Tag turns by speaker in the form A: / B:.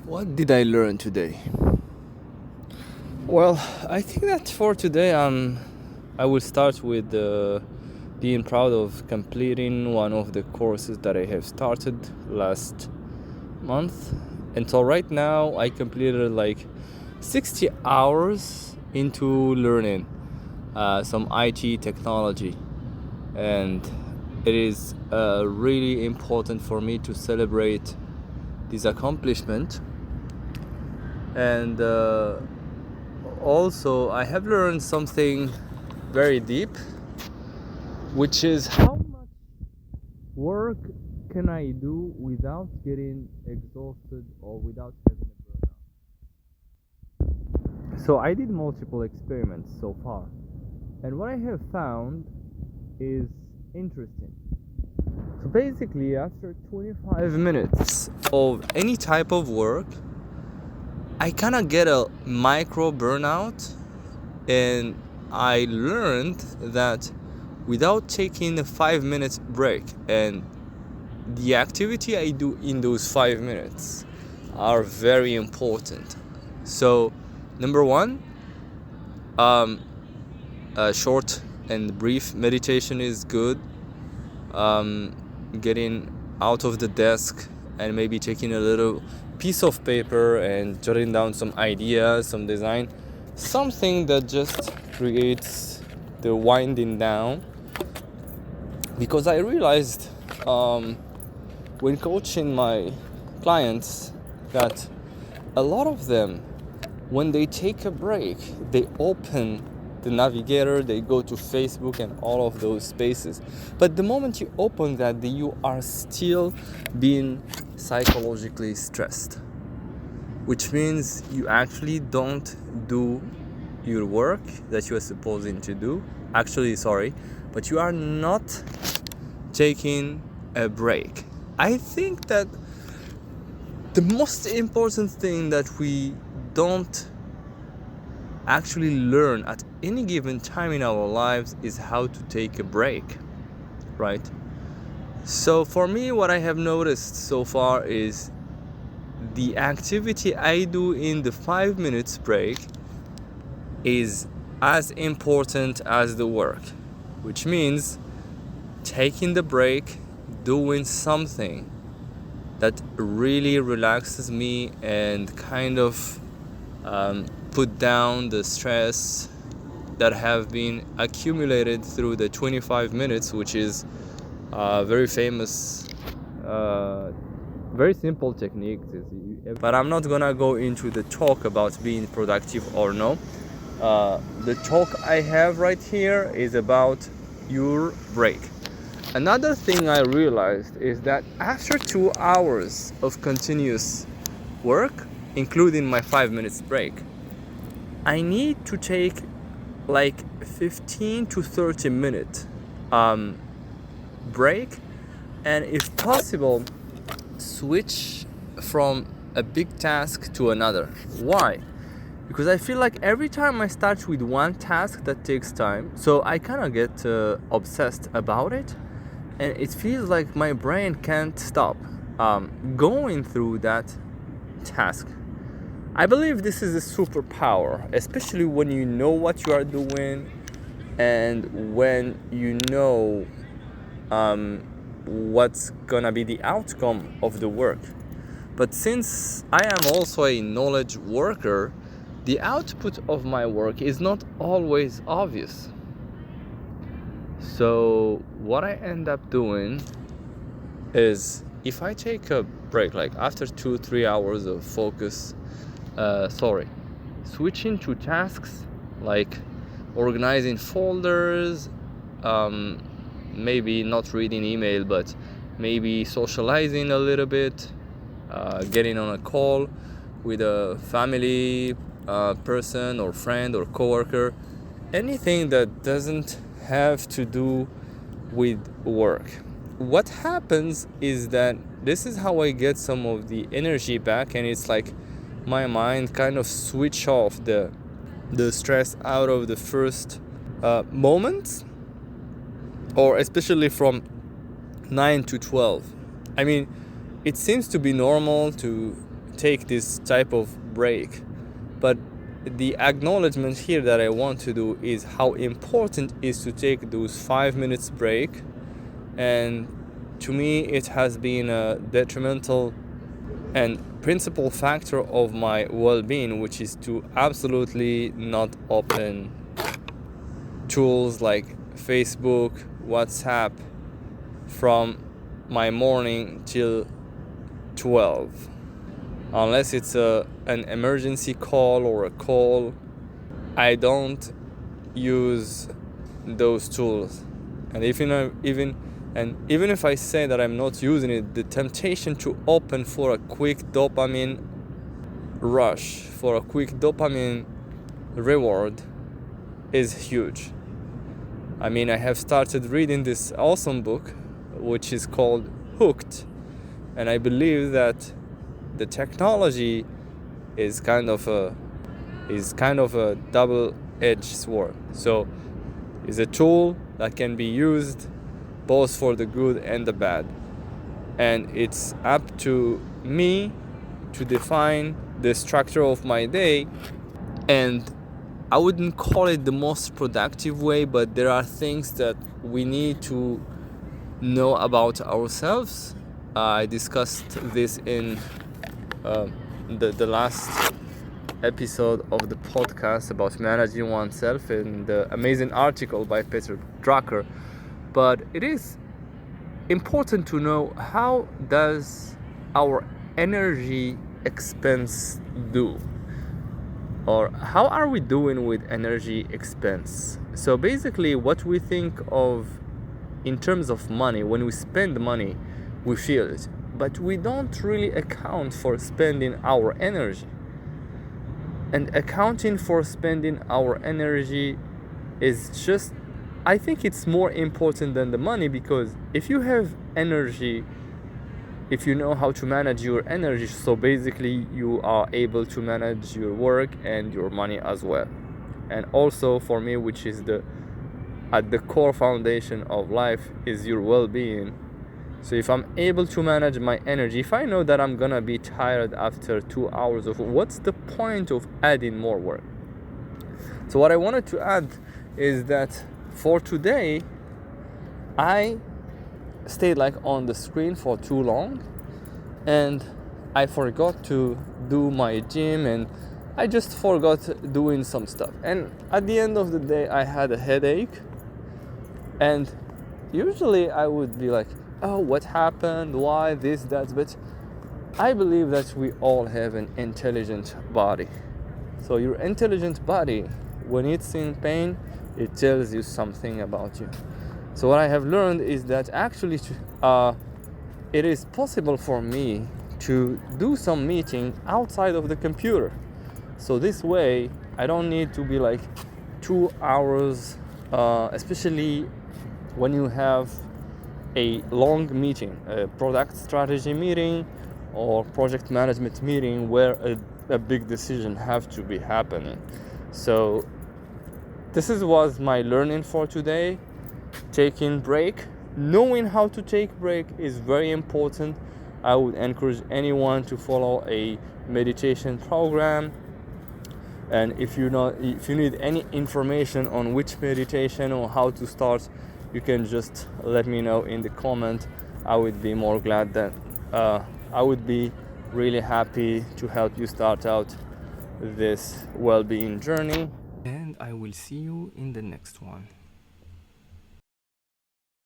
A: What did I learn today? Well, I think that for today I will start with being proud of completing one of the courses that I have started last month. And so right now I completed like 60 hours into learning some IT technology, and it is really important for me to celebrate this accomplishment. And also I have learned something very deep, which is how much work can I do without getting exhausted or without having a burnout. So I did multiple experiments so far, and what I have found is interesting. So basically, after 25 minutes of any type of work, I kind of get a micro burnout, and I learned that without taking a 5 minute break, and the activity I do in those 5 minutes are very important. So, number one, a short and brief meditation is good. Getting out of the desk and maybe taking a little piece of paper and jotting down some ideas, some design, something that just creates the winding down. Because I realized when coaching my clients that a lot of them, when they take a break, they open the navigator, they go to Facebook and all of those spaces. But the moment you open that, you are still being psychologically stressed, which means you actually don't do your work that you are supposed to do. But you are not taking a break. I think that the most important thing that we don't actually learn at any given time in our lives is how to take a break, right? So for me, what I have noticed so far is the activity I do in the 5 minutes break is as important as the work, which means taking the break, doing something that really relaxes me and kind of put down the stress that have been accumulated through the 25 minutes, which is very famous, very simple technique. But I'm not gonna go into the talk about being productive or no. The talk I have right here is about your break. Another thing I realized is that after 2 hours of continuous work, including my 5 minutes break, I need to take like 15 to 30 minute break, and if possible switch from a big task to another. Why? Because I feel like every time I start with one task that takes time, so I kind of get obsessed about it, and it feels like my brain can't stop going through that task. I believe this is a superpower, especially when you know what you are doing and when you know what's gonna be the outcome of the work. But since I am also a knowledge worker, the output of my work is not always obvious. So what I end up doing is, if I take a break, like after 2-3 hours of focus, switching to tasks like organizing folders, maybe not reading email, but maybe socializing a little bit, getting on a call with a family person or friend or coworker, anything that doesn't have to do with work. What happens is that this is how I get some of the energy back, and it's like my mind kind of switch off the stress out of the first moments, or especially from 9 to 12. I mean, it seems to be normal to take this type of break. But the acknowledgement here that I want to do is how important it is to take those 5 minutes break. And to me, it has been a detrimental and principal factor of my well-being, which is to absolutely not open tools like Facebook, WhatsApp from my morning till 12, unless it's an emergency call or a call. I don't use those tools. And even if I say that I'm not using it, the temptation to open for a quick dopamine rush, for a quick dopamine reward, is huge. I mean, I have started reading this awesome book, which is called Hooked, and I believe that the technology is kind of a double-edged sword. So it's a tool that can be used both for the good and the bad, and it's up to me to define the structure of my day. And I wouldn't call it the most productive way, but there are things that we need to know about ourselves. I discussed this in the last episode of the podcast about managing oneself in the amazing article by Peter Drucker. But it is important to know, how does our energy expense do? Or how are we doing with energy expense? So basically, what we think of in terms of money, when we spend money, we feel it, but we don't really account for spending our energy. And accounting for spending our energy is just, I think it's more important than the money, because if you have energy, if you know how to manage your energy, so basically you are able to manage your work and your money as well. And also for me, which is at the core foundation of life, is your well-being. So if I'm able to manage my energy, if I know that I'm gonna be tired after 2 hours of, what's the point of adding more work? So what I wanted to add is that for today, I stayed on the screen for too long, and I forgot to do my gym, and I just forgot doing some stuff. And at the end of the day, I had a headache, and usually I would be like, oh, what happened? Why this, that? But I believe that we all have an intelligent body. So your intelligent body, when it's in pain, it tells you something about you. So what I have learned is that actually it is possible for me to do some meeting outside of the computer. So this way, I don't need to be 2 hours, especially when you have a long meeting, a product strategy meeting or project management meeting, where a big decision have to be happening. So this was my learning for today. Taking break, knowing how to take break is very important. I would encourage anyone to follow a meditation program. And if you need any information on which meditation or how to start, you can just let me know in the comment. I would be more glad that I would be really happy to help you start out this well-being journey. And I will see you in the next one.